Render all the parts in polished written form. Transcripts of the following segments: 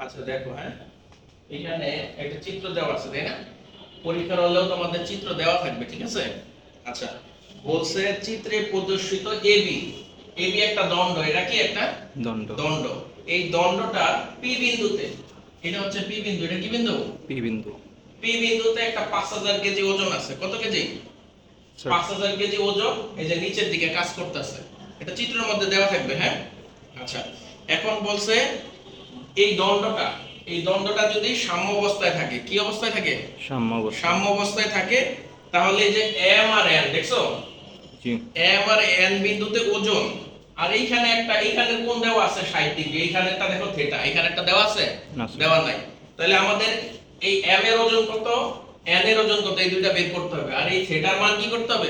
আচ্ছা দেখো, হ্যাঁ, এখানে একটা চিত্র দেওয়া আছে, তাই না? পরীক্ষার হলেও তোমাদের চিত্র দেওয়া থাকবে, ঠিক আছে? আচ্ছা, বলছে চিত্রে প্রদর্শিত এবি, এবি একটা দণ্ড, এটা কি একটা দণ্ড। দণ্ড। এই দণ্ডটা পি বিন্দুতে, এটা হচ্ছে পি বিন্দু, এটা কি বিন্দু? পি বিন্দু। পি বিন্দুতে একটা 5000 কেজি ওজন আছে। কত কেজি? স্যার 5000 কেজি ওজন, এই যে নিচের দিকে কাজ করতেছে। এটা চিত্রের মধ্যে দেওয়া থাকবে, হ্যাঁ। আচ্ছা, এখন বলছে এই দণ্ডটা, এই দণ্ডটা যদি সাম্য অবস্থায় থাকে, কি অবস্থায় থাকে? সাম্য অবস্থা। সাম্য অবস্থায় থাকে, তাহলে এই যে এম আর এন, দেখছো? জি। এম আর এন বিন্দুতে ওজন, আর এইখানে একটা, এইখানে কোণ দেওয়া আছে 60 ডিগ্রি, এইখানেরটা দেখো থিটা, এইখানে একটা দেওয়া আছে? না স্যার। দেওয়া নাই। তাহলে আমাদের এই এম এর ওজন কত, এন এর ওজন কত, এই দুইটা বের করতে হবে, আর এই থিটার মান কি করতে হবে?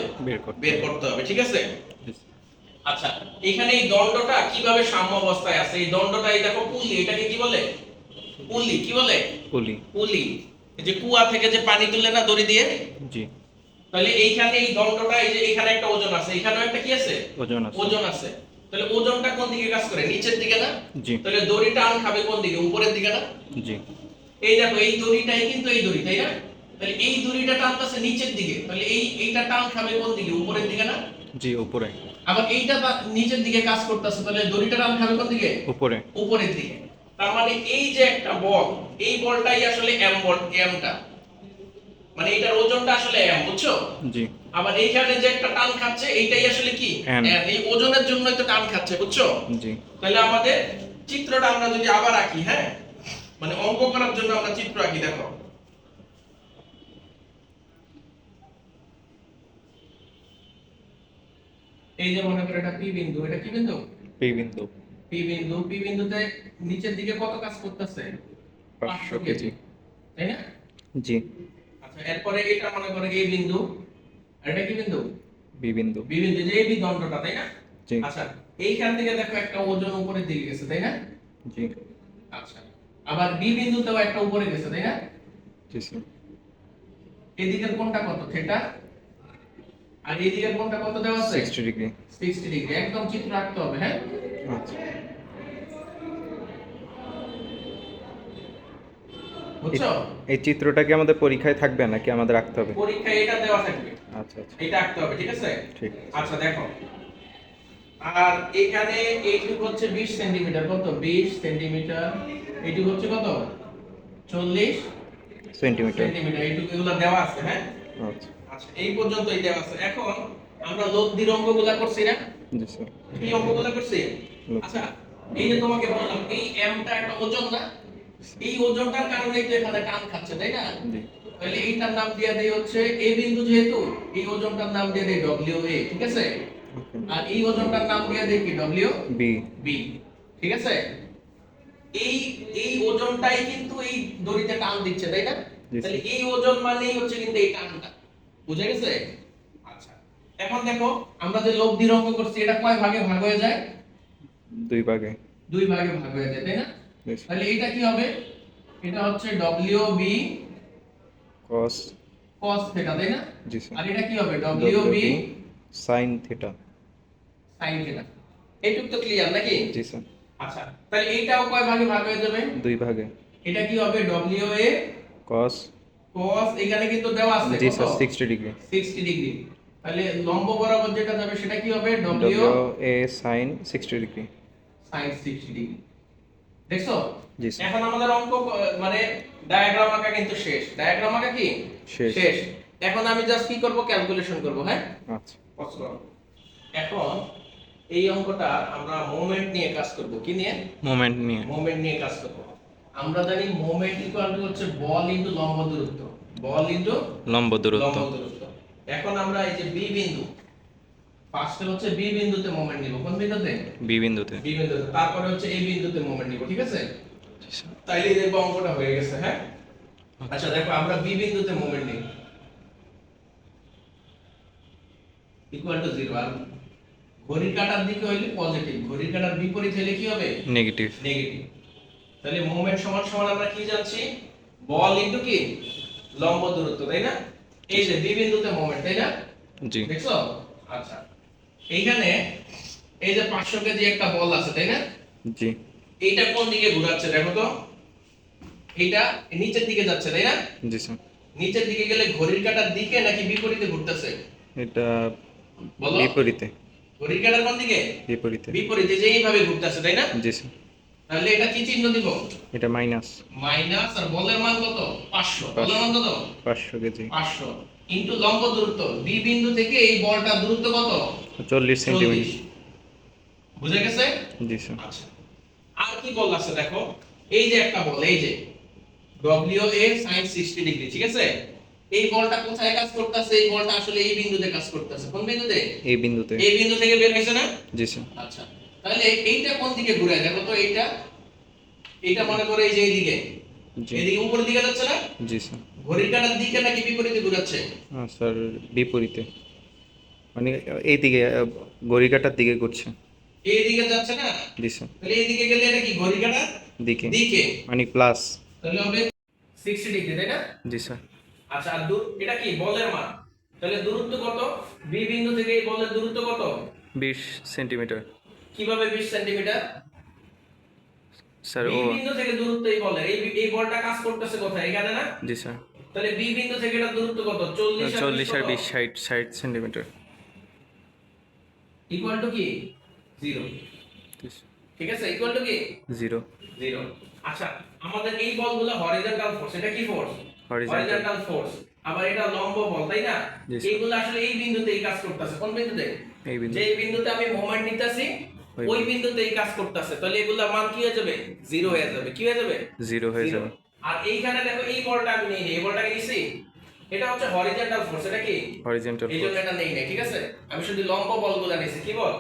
বের করতে হবে, ঠিক আছে? জি স্যার। আচ্ছা, এখানে এই দণ্ডটা কিভাবে সাম্য অবস্থায় আছে? এই দণ্ডটা, এই দেখো পুলি, এটাকে কি বলে? পুলি, কি বলে? পুলি। পুলি। এই যে কুয়া থেকে যে পানি তুলে না দড়ি দিয়ে, জি। তাহলে এইখানে এই দণ্ডটা, এই যে এখানে একটা ওজন আছে, এখানেও একটা কি আছে? ওজন আছে। ওজন আছে। তাহলে ওজনটা কোন দিকে কাজ করে? নিচের দিকে না? জি। তাহলে দড়ি টান খাবে কোন দিকে? উপরের দিকে না? জি। এই দেখো, এই দড়িটাই কিন্তু এই দড়ি, তাই না? তাহলে এই দড়িটা টানতেছে নিচের দিকে, তাহলে এইটা টান খাবে কোন দিকে? উপরের দিকে না? জি উপরে। আবার এইটা নিচের দিকে কাজ করতেছে, তাহলে দড়িটা টান খাবে কোন দিকে? উপরে। উপরের দিকে। তার মানে এই যে একটা বল, এই বলটাই আসলে এম বল, এমটা মানে এটার ওজনটা আসলে এম, বুঝছো? জি। আবার এইখানে যে একটা টান খাচ্ছে, এইটাই আসলে কি? এন। এন। এই ওজনের জন্যই তো টান খাচ্ছে, বুঝছো? জি। তাহলে আমাদের চিত্রটা আমরা যদি আবার আঁকি, হ্যাঁ, মানে অঙ্ক করার জন্য আমরা চিত্র আঁকি, দেখো। এই যে মনে করো এটা পি বিন্দু, এটা কি বিন্দু? পি বিন্দু। পি বিন্দু, পি বিন্দুতে নিচের দিকে কত কাজ করতেছে? 500 কেজি। তাই না? জি। আচ্ছা, এরপরে এটা মনে করো এই বিন্দু, আর এটা কি বিন্দু? বি বিন্দু। বি বিন্দু, যে এই দণ্ডটা, তাই না? জি। আচ্ছা, এইখান থেকে দেখো একটা ওজন উপরের দিকে গেছে, তাই না? জি। আচ্ছা, আবার বি বিন্দুতেও একটা উপরে গেছে, তাই না? জি স্যার। এদিকের কোণটা কত? থিটা। আর এদিকের কোণটা কত দেওয়া আছে? 60 ডিগ্রি। 60 ডিগ্রি। একদম চিত্র আঁকতে হবে, হ্যাঁ। আচ্ছা। বুঝছো? এই চিত্রটা কি আমাদের পরীক্ষায় থাকবে নাকি আমাদের আঁকতে হবে? পরীক্ষায় এটা দেওয়া থাকবে, আচ্ছা আচ্ছা। এটা আঁকতে হবে, ঠিক আছে? ঠিক আছে। আচ্ছা দেখো, আর এখানে এইটুকু হচ্ছে 20 সেন্টিমিটার, কত? 20 সেন্টিমিটার। এইটুকু হচ্ছে কত? 40 সেন্টিমিটার। সেন্টিমিটার। এইটুকু এগুলো দেওয়া আছে, হ্যাঁ। আচ্ছা। আচ্ছা, এই পর্যন্তই দেওয়া আছে। এখন আমরা লব্ধির অঙ্কগুলা করছি না? জি স্যার। কি অঙ্কগুলা করছি? লব্ধি। আচ্ছা, এই যে তোমাকে বললাম, এই এমটা একটা ওজন না? এই ওজনটার কারণেই তো এখানে টান খাচ্ছে, তাই না? জি। তাহলে এইটার নাম দিয়ে দেই হচ্ছে এ বিন্দু, যেহেতু এই ওজনটার নাম দিয়ে দেই ডব্লিউ এ, ঠিক আছে? ওকে। আর এই ওজনটার নাম দিয়ে দেই কি? W B. বি, ঠিক আছে? এই এই ওজনটাই কিন্তু এই দড়িতে টান দিচ্ছে, তাই না? জি, তাহলে এই ওজন মানেই হচ্ছে কিন্তু এই টানটা, বুঝা গেছে? আচ্ছা, এখন দেখো, আমরা যে লব্ধির অঙ্ক করছি, এটা কয় ভাগে ভাগ হয়ে যায়? 2 ভাগে। দুই ভাগে ভাগ হয়ে যায়, তাই না? জি স্যার। তাহলে এটা কি হবে? এটা হচ্ছে W B cos। cos theta, তাই না? জি স্যার। আর এটা কি হবে? W B sin theta. sin theta. এইটুক তো ক্লিয়ার নাকি? জি স্যার। আচ্ছা, তাহলে এইটাও কয় ভাগে ভাগ হয়ে যাবে? 2 ভাগে। এটা কি হবে? W A cos। cos, এখানে কিন্তু দেওয়া আছে জি কত? Sir 60 degree. 60 ডিগ্রি। তাহলে লম্ব বরাবর যেটা যাবে সেটা কি হবে? W w a sin 60 degree. sin 60 degree. দেখছো? জি স্যার। এখন আমাদের অঙ্ক মানে ডায়াগ্রাম আঁকা কিন্তু শেষ। ডায়াগ্রাম আঁকা কি? শেষ। শেষ। এখন আমি জাস্ট কি করব? ক্যালকুলেশন করব, হ্যাঁ। আচ্ছা। কষ্ট। এখন এই অঙ্কটা আমরা মোমেন্ট নিয়ে কাজ করব। কি নিয়ে? মোমেন্ট নিয়ে। মোমেন্ট নিয়ে কাজ করব। আমরা জানি মোমেন্ট ইকুয়াল টু হচ্ছে বল ইনটু লম্ব দূরত্ব। বল ইনটু লম্ব দূরত্ব। লম্ব দূরত্ব। এখন আমরা এই যে বি বিন্দু, ফার্স্টে হচ্ছে বি বিন্দুতে মোমেন্ট নিব। কোন বিন্দুতে? বি বিন্দুতে। বি বিন্দুতে। তারপরে হচ্ছে এই বিন্দুতে মোমেন্ট নিব, ঠিক আছে? জি স্যার। তাইলে দেখো অঙ্কটা হয়ে গেছে, হ্যাঁ। আচ্ছা দেখো, আমরা বি বিন্দুতে মোমেন্ট নিই ইকুয়াল টু 0, আর ঘড়ির কাঁটার দিকে হইলে পজিটিভ, ঘড়ির কাঁটার বিপরীত হইলে কি হবে? নেগেটিভ। নেগেটিভ। তাহলে মোমেন্ট সমান সমান আমরা কি জানছি? বল ইনটু কি? লম্ব দূরত্ব, তাই না? এই যে বি বিন্দুতে মোমেন্ট, তাই না? জি। দেখছো? আচ্ছা, এইখানে এই যে 500 কেজি একটা বল আছে, তাই না? জি। এইটা কোন দিকে ঘোরাচ্ছে দেখো তো? এটা নিচের দিকে যাচ্ছে তাই না? জি স্যার। নিচের দিকে গেলে ঘড়ির কাঁটার দিকে নাকি বিপরীতে ঘুরতেছে? এটা বলো। বিপরীতে। ঘড়ির কাঁটার কোন দিকে? বিপরীতে। বিপরীতে, যে এইভাবে ঘুরতেছে তাই না? জি স্যার। তাহলে এটা কি চিহ্ন দিব? এটা মাইনাস মাইনাস। আর বলের মান কত? 500। বলের মান কত? 500 কেজি। 500 ইনটু লম্ব দূরত্ব বি বিন্দু থেকে এই বলটার দূরত্ব কত? 40 সেন্টিমিটার। 40। বুঝে গেছে? জি স্যার। আচ্ছা, আর কি বল আছে দেখো। এই যে একটা বল, এই যে WA sin 60 ডিগ্রি, ঠিক আছে? এই বলটা কোথায় কাজ করতেছে? এই বলটা আসলে এই বিন্দুতে কাজ করতেছে। কোন বিন্দুতে? এই বিন্দুতে। এই বিন্দু থেকে বের হইছে না? জি স্যার। আচ্ছা, তাহলে এইটা কোন দিকে ঘুরে? দেখো তো এইটা, এইটা মনে করে এই যে এইদিকে, জি। এইদিকে উপরের দিকে যাচ্ছে না? জি স্যার। ঘড়ির কাঁটার দিকে নাকি বিপরীতে ঘুরাচ্ছে? স্যার বিপরীতে, মানে এইদিকে ঘড়ি কাঁটার দিকে ঘুরছে। এইদিকে যাচ্ছে না? জি স্যার। তাহলে এইদিকে গেলে এটা কি ঘড়ির কাঁটার দিকে, দিকে, মানে প্লাস। তাহলে হবে 60 ডিগ্রি তাই না? জি স্যার। আচ্ছা, আর এটা কি বলের মান? তাহলে দূরত্ব কত? বি বিন্দু থেকে এই বলের দূরত্ব কত? 20 সেন্টিমিটার। কিভাবে 20 সেন্টিমিটার? স্যার বি ও। বিন্দু থেকে দূরত্ব এই বলের, এই বলটা কাজ করতেছে কোথায়? এখানে না? জি স্যার। তাহলে বি বিন্দু থেকে এটা দূরত্ব কত? 40 আর 40 আর 20 20 60 সেন্টিমিটার। ইকুয়াল টু কি? 0। ঠিক আছে, ইকুয়াল টু কি? 0। 0। আচ্ছা, আমাদের এই বলগুলো হরিজন্টাল ফোর্স। এটা কি ফোর্স? হরিজন্টাল। Horizontal force. আবার এটা লম্ব বল তাই না? জি স্যার। এইগুলো আসলে এই বিন্দুতেই কাজ করতেছে। কোন বিন্দুতে? এই বিন্দু। যে বিন্দুতে আমি মোমেন্ট নিতেছি ওই ওই বিন্দুতেই কাজ করতেছে। তাহলে এগুলোর মান কি হয়ে যাবে? 0 হয়ে যাবে। কি হয়ে যাবে? 0 হয়ে 0। যাবে। আর এইখানে দেখো এই বলটা আমি নেই, এই বলটাকে নিছি। এটা হচ্ছে হরিজন্টাল ফোর্স। এটা কি? হরিজন্টাল এই জন্য ফোর্স। এটা নেই না, ঠিক আছে? আমি শুধু লম্ব বলগুলো নিছি। কি বল?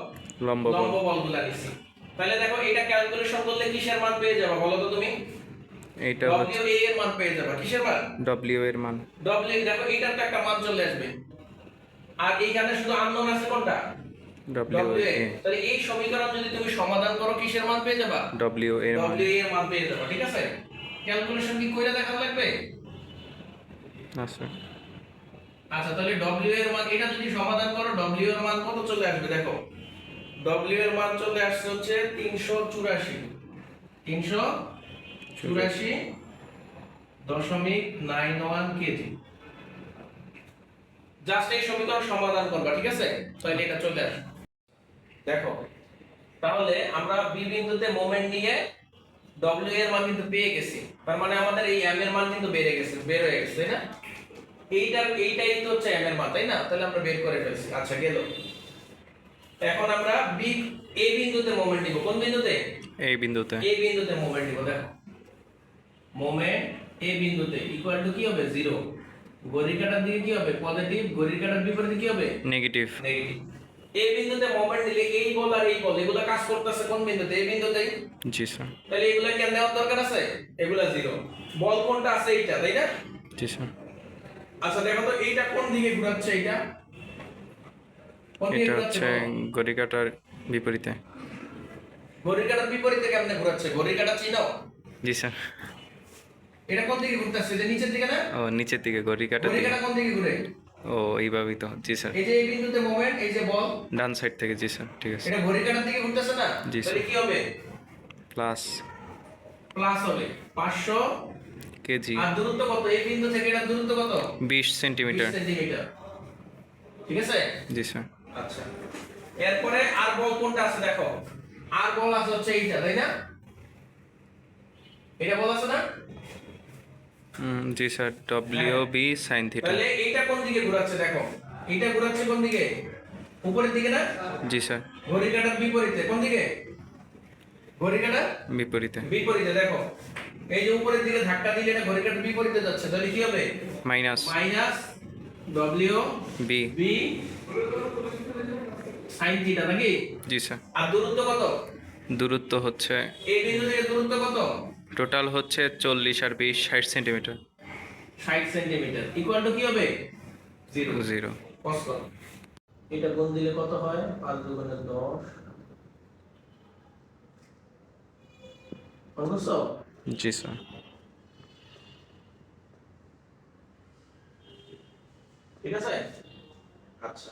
লম্ব বল। লম্ব বলগুলো নিছি। তাহলে দেখো এটা ক্যালকুলেশন করলে কিসের মান পেয়ে যাবে বলো তো তুমি? এইটা হচ্ছে WA এর মান পেয়ে যাবে। কিসের মান? W এর মান। W, দেখো এটার তো একটা মান চলে আসবে। আর এইখানে শুধু আননোন আছে কোনটা? WA। তাহলে এই সমীকরণ যদি তুমি সমাধান করো কিসের মান পেয়ে যাবা? W এর মান। WA এর মান পেয়ে যাবা, ঠিক আছে? ক্যালকুলেশন কি কইরা দেখানো লাগবে? না স্যার। আচ্ছা, তাহলে WA এর মান, এটা যদি সমাধান করো WA এর মান কত চলে আসবে দেখো। WA এর মান চলে আসছে হচ্ছে 384। 384.91 কেজি। জাস্ট এই সমীকরণ সমাধান করবা, ঠিক আছে? তাহলে এটা চলে আসবে। দেখো, তাহলে আমরা বি বিন্দুতে মোমেন্ট নিয়ে W এর মান কিন্তু পেয়ে গেছি। তার মানে আমাদের এই m এর মান কিন্তু বের হয়ে গেছে তাই না? এইটাই তো হচ্ছে m এর মান তাই না? তাহলে আমরা বের করে ফেলছি। আচ্ছা, গেল। এখন আমরা বি এ বিন্দুতে মোমেন্ট নিব। কোন বিন্দুতে? এই বিন্দুতে। এ বিন্দুতে মোমেন্ট নিব। দেখো, মোমেন্ট এ বিন্দুতে ইকুয়াল টু কি হবে? 0। ঘড়ির কাঁটার দিকে কি হবে? পজিটিভ। ঘড়ির কাঁটার বিপরীতে কি হবে? নেগেটিভ। নেগেটিভ। এই বিন্দুতে মোমেন্ট নিলে এই বল আর এই বল এগুলা কাজ করতেছে কোন বিন্দুতে? এই বিন্দুতেই। জি স্যার। তাহলে এগুলা কি আর নেওয়ার দরকার আছে? এগুলা 0। বল কোনটা আছে? এইটা তাই না? জি স্যার। আচ্ছা, দেখো তো এইটা কোন দিকে ঘোরাচ্ছে? এইটা কোন দিকে এটা ঘোরাচ্ছে? হচ্ছে ঘড়ি কাঁটার বিপরীতে। ঘড়ির কাঁটার বিপরীতে কেমনে ঘোরাচ্ছে? ঘড়ির কাঁটা চিনো? জি স্যার। এটা কোন দিকে ঘুরতেছে? যে নিচের দিকে না? ও নিচের দিকে, ঘড়ি কাঁটার ঘড়ির দিকে। কাঁটা কোন দিকে ঘুরে? ও এইভাবেই তো। জি স্যার। এই যে এই বিন্দুতে মোমেন্ট, এই যে বল, ডান সাইড থেকে। জি স্যার, ঠিক আছে। এটা ঘড়ির কাঁটার দিকে ঘুরতেছে না? জি তাহলে স্যার। কি হবে? প্লাস প্লাস হবে 500। কেজি। আর দূরত্ব কত? এই বিন্দু থেকে এটা দূরত্ব কত? 20 সেন্টিমিটার। 20 সেন্টিমিটার। ঠিক আছে? জি স্যার। আচ্ছা, এরপরে আর বল কোনটা আছে দেখো। আর বল আছে হচ্ছে এইটা তাই না? এটা বল আছে না? জি স্যার। WB sin theta. তাহলে এইটা কোন দিকে ঘোরাচ্ছে দেখো। এইটা ঘোরাচ্ছে কোন দিকে? উপরের দিকে না? জি স্যার। ঘড়ির কাঁটার বিপরীতে। কোন দিকে? ঘড়ির কাঁটার বিপরীতে। বিপরীতে। দেখো, এই যে উপরের দিকে ধাক্কা দিলে এটা ঘড়ির কাঁটার বিপরীতে যাচ্ছে। তাহলে কি হবে? Minus minus B। WB sin theta নাকি? জি স্যার। আর দূরত্ব কত? দূরত্ব হচ্ছে, এই বিন্দু থেকে দূরত্ব কত? টোটাল হচ্ছে 40 আর 20 60 সেন্টিমিটার। 60 সেন্টিমিটার। ইকুয়াল টু কি হবে? 0। 0। কস করো। এটা গুণ দিলে কত হয়? 5 দুগুণে 10। বুঝছো? জি স্যার। ঠিক আছে? আচ্ছা,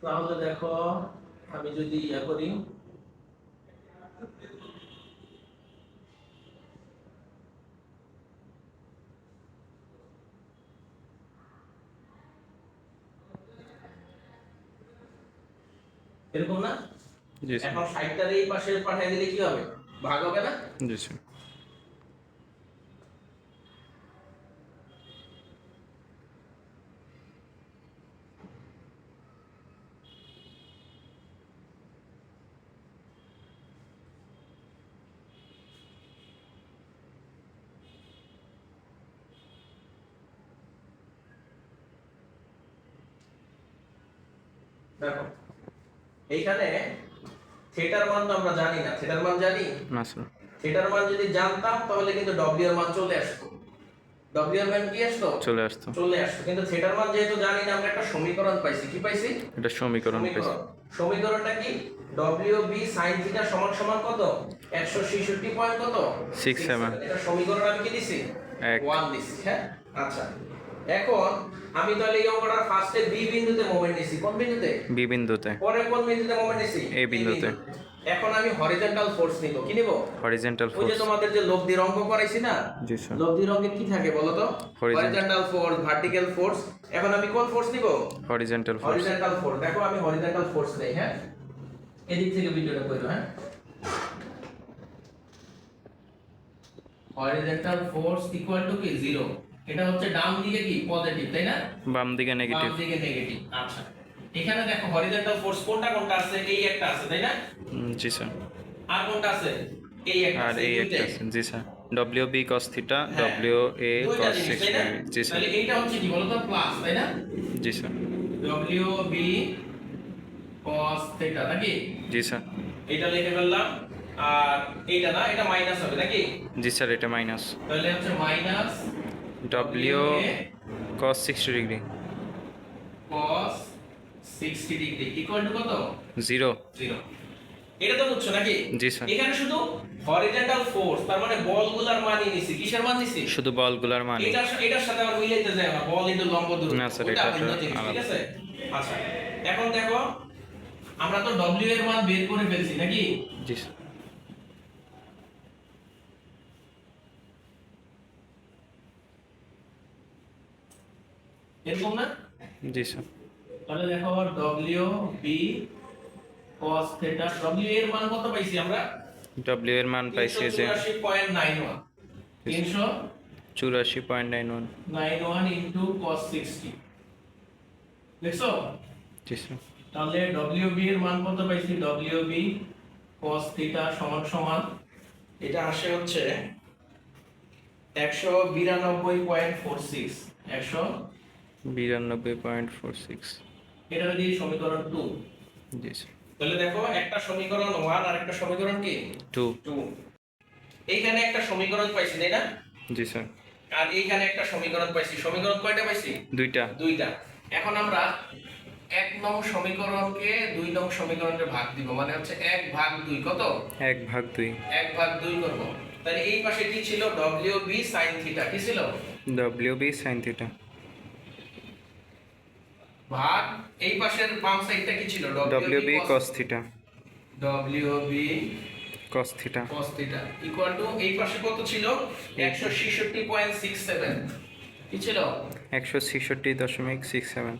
তাহলে দেখো, আমি যদি ইয়া করি এরকম না? জি স্যার। এখন 60টার এই পাশে পাঠিয়ে দিলে কি হবে? ভাগ হবে না? জি স্যার। দেখো এইখানে থিটার মান তো আমরা জানি না, থিটার মান জানি? না স্যার। থিটার মান যদি জানতাম তাহলে কিন্তু ডব্লিউ এর মান চলে আসতো। ডব্লিউ এর মান কি আসতো? চলে আসতো। চলে আসতো। কিন্তু থিটার মান যেহেতু জানি না, আমরা একটা সমীকরণ পাইছি। কি পাইছি? এটা সমীকরণ পেয়েছি। সমীকরণটা কি? ডব্লিউ বি sin থিটা সমান সমান কত? 166 পয়েন্ট কত? 67। এটা সমীকরণ আমি কি দিছি? এক। 1 দিছি, হ্যাঁ? আচ্ছা, এখন আমি তাহলে এই অঙ্কটার ফার্স্টে বি বিন্দুতে মোমেন্ট নিছি। কোন বিন্দুতে? বি বিন্দুতে। পরে কোন বিন্দুতে মোমেন্ট নিছি? এ বিন্দুতে। এখন আমি হরিজন্টাল ফোর্স নিব। কি নিব? হরিজন্টাল ওই যে ফোর্স। তোমাদের যে লব্ধির অঙ্ক করাইছি না? জি স্যার। লব্ধির অঙ্কে কি থাকে বলো তো? Horizontal force, vertical force. এখন আমি কোন ফোর্স নিব? Horizontal force. Horizontal force. দেখো আমি হরিজন্টাল ফোর্স নেই, হ্যাঁ? এদিক থেকে ভিডিওটা করো, হ্যাঁ? হরিজন্টাল ফোর্স ইকুয়াল টু কি? 0। এটা হচ্ছে ডান দিকে কি? পজিটিভ, তাই না? বাম দিকে নেগেটিভ। বাম দিকে নেগেটিভ। আচ্ছা, এখানে দেখো হরিজন্টাল ফোর্স কোনটা কোনটা আছে? এই একটা আছে, তাই না? জি স্যার। আর কোনটা আছে? এই একটা আর আছে, এই একটা দুইটাই। আছে। জি sir. W B cos theta, হ্যাঁ, ডব্লিউ এ দুইটা cos জিনিস, 6 তাই না? জি স্যার। তাহলে এইটা হচ্ছে কি বলতো? প্লাস, তাই না? জি sir. W B cos theta নাকি? জি স্যার। এটা লিখে ফেললাম। আর এইটা না, এটা মাইনাস হবে নাকি? জি স্যার, এটা মাইনাস। তাহলে হচ্ছে minus W cos 60 degree cos 60 degree equal to কত? 0। 0। এটা তো বুঝছো নাকি? জি স্যার। এখানে শুধু হরিজন্টাল ফোর্স, তার মানে বলগুলার মানই নিছি। কিসের মান নিছি? শুধু বলগুলার মান। এটার সাথে আবার মিলাইতে যায় না, বল ইনটু লম্ব দূরত্ব। না স্যার, ওটা এটা ভিন্ন জিনিস, ঠিক আলাদা। আছে? আচ্ছা, এখন দেখো আমরা তো ডব্লিউ এর মান বের করে ফেলছি নাকি? জি স্যার। এরকম না? জি স্যার। তাহলে দেখো W B cos theta, W এর মান কত পাইছি আমরা? ডব্লিউ এর মান পাইছি যে 384.91। 84.91। 391 ইনটু cos 60। দেখছো? জি স্যার। তাহলে WB এর মান কত পাইছি? WB cos থিটা সমান সমান এটা আসে হচ্ছে 192.46। 92.46। এটা হলো সমীকরণ 2। জি স্যার। তাহলে দেখো একটা সমীকরণ 1 আর একটা সমীকরণ কি? 2। 2। এইখানে একটা সমীকরণ পাইছি, তাই না? জি স্যার। আর এইখানে একটা সমীকরণ পাইছি। সমীকরণ কয়টা পাইছি? দুইটা। দুইটা। এখন আমরা 1 নং সমীকরণকে 2 নং সমীকরণে ভাগ দিব, মানে হচ্ছে 1/2 কত? 1/2। 1/2 করব। তাহলে এই পাশে কি ছিল? WB sin theta. কি ছিল? W B sin theta. ভাগ এই পাশের বাম সাইডটা কি ছিল? W B cos theta. WB cos theta. cos theta equal to এই পাশে কত ছিল? 166.67। কি ছিল? 166.67।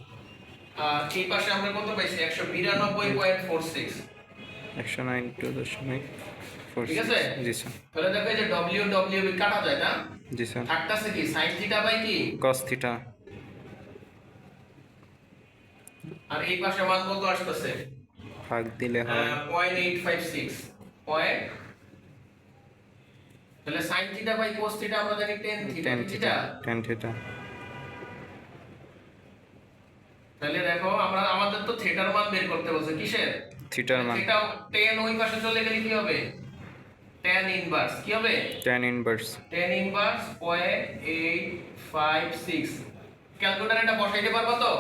আর এই পাশে আমরা কত পাইছি? 192.46। 192.46। ঠিক আছে? জি স্যার। তাহলে দেখো এই যে WB কাটা যায় না? জি স্যার। থাকতাছে কি? sin থিটা বাই কি? cos theta. আর এই পাশে মান কত আসতেছে? ভাগ দিলে হয় 0.856 পয়েন্ট। তাহলে sin theta by cos theta আমরা জানি tan theta. tan theta. tan theta. তাহলে দেখো আমরা আমাদের তো থিটার মান বের করতে বলছে। কিসের? থিটার মান। থিটা tan ওই পাশে চলে গেলে কি হবে? tan inverse. কি হবে? tan inverse. tan inverse 0.856। ক্যালকুলেটরে এটা বসাইতে পারবো তো?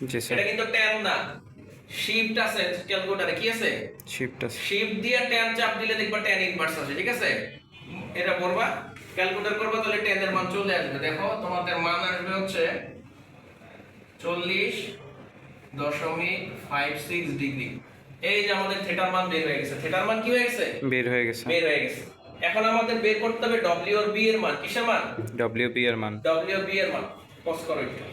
জি স্যার। এটা কিন্তু tan না, শিফট আছে ক্যালকুলেটরে। কি আছে? শিফট আছে। শিফট দিয়ে tan চাপ দিলে দেখবা tan ইনভার্স আসে। ঠিক আছে? এটা করবা, ক্যালকুলেটর করবা, তাহলে tan এর মান চলে আসবে। দেখো তোমাদের মান আসবে হচ্ছে 40.56 ডিগ্রি। এই যে আমাদের থিটার মান বের হয়ে গেছে। থিটার মান কি হয়ে গেছে? বের হয়ে গেছে। বের হয়ে গেছে। এখন আমাদের বের করতে হবে ডব্লিউ আর বি এর মান। কিসের মান? ডব্লিউবি এর মান। ডব্লিউ বি এর মান। কস করো এটা।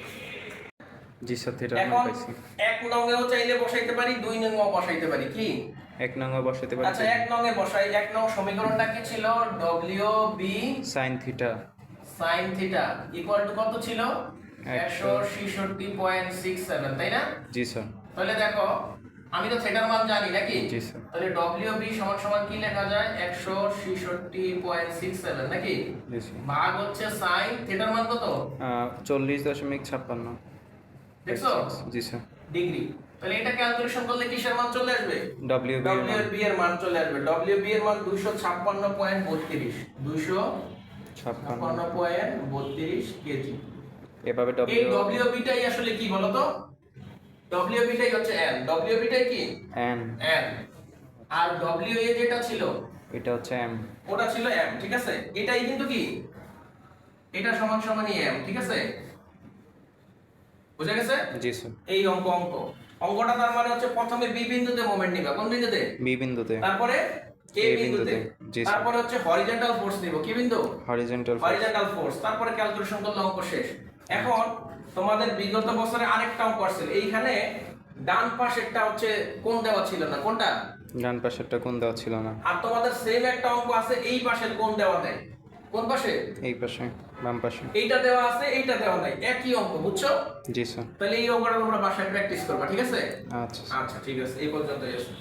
জি স্যার, থিটার মান এখন পাইছি। এক নংয়েও চাইলে বসাইতে পারি, দুই নংয়েও বসাইতে পারি। কি? এক নঙ্গ বসাতে পারি। আচ্ছা, এক নংয়ে বসাই। এক নং সমীকরণটা কি ছিল? W B sine theta sin theta equal to কত ছিল? 166.67, 166.67, তাই না? জি স্যার। তাহলে দেখো, আমি তো থিটার মান জানি নাকি? জি স্যার। তাহলে WB সমান সমান কি লেখা যায়? 166.67 নাকি? জি স্যার। ভাগ হচ্ছে sin থিটার মান কত? 40.56। দেখছো? জি স্যার। ডিগ্রি। তাহলে এটা ক্যালকুলেশন করলে কিসের মান চলে আসবে? ডব্লিউবি এর মান। WB এর মান চলে আসবে। WB এর মান 256.32, 256.32 কেজি। এভাবে এই ডব্লিউ WB টাই আসলে কি বলো তো? WB টাই হচ্ছে n। WB টাই কি? N, n। আর WA যেটা ছিল এটা হচ্ছে এম। ওটা ছিল m, ঠিক আছে? এটাই কিন্তু কি? এটা সমান সমানই m, ঠিক আছে? বুঝা গেছে? জি স্যার। এই অঙ্কটা তার মানে হচ্ছে প্রথমে বি বিন্দুতে মোমেন্ট নিবা। কোন বিন্দুতে? বি বিন্দুতে। তারপরে A এ বিন্দুতে। বিন্দুতে। জি স্যার। তারপরে হচ্ছে হরিজন্টাল ফোর্স নিব। কি বিন্দু? Horizontal horizontal force. তারপরে ক্যালকুলেশন করলে অঙ্ক শেষ। এখন তোমাদের বিগত বছরে আরেকটা অঙ্ক আসছিল। এইখানে ডান পাশেরটা হচ্ছে কোণ দেওয়া ছিল না। কোনটা? ডান পাশেরটা কোণ দেওয়া ছিল না। আর তোমাদের সেম একটা অঙ্ক আছে, এই পাশের কোণ দেওয়া নেই। কোন পাশে? এই পাশে, বাম পাশে। এইটা দেওয়া আছে, এইটা দেওয়া নাই। একই অঙ্ক, বুঝছো? জি স্যার। তাহলে এই অঙ্কটা তোমরা বাসায় প্র্যাকটিস করবা, ঠিক আছে? আচ্ছা। আচ্ছা, ঠিক আছে। এই পর্যন্তই আছে।